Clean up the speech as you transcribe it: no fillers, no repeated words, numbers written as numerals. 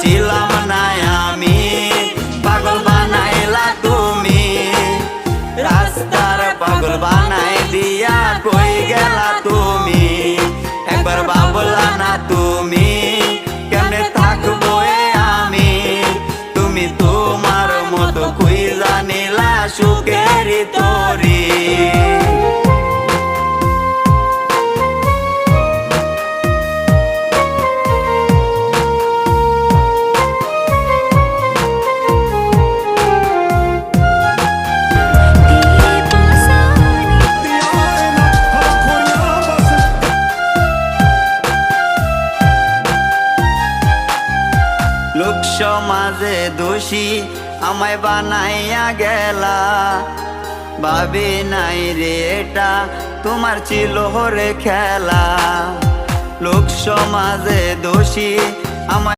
ছিলাম না আমি, পাগল বানাইলা তুমি। রাস্তার পাগল বানাই দিয়া কই গেলা তুমি, একবার ভাবলা না তুমি কেমনে থাকবো আমি। তুমি তোমার মতো খুঁজা নিলা সুখের তরি। লোক সমাজে দোষী আমায় বানাইয়া গেলা, ভাবি নাই রে এটা তোমার ছিল রে খেলা। লোক সমাজে দোষী আমায়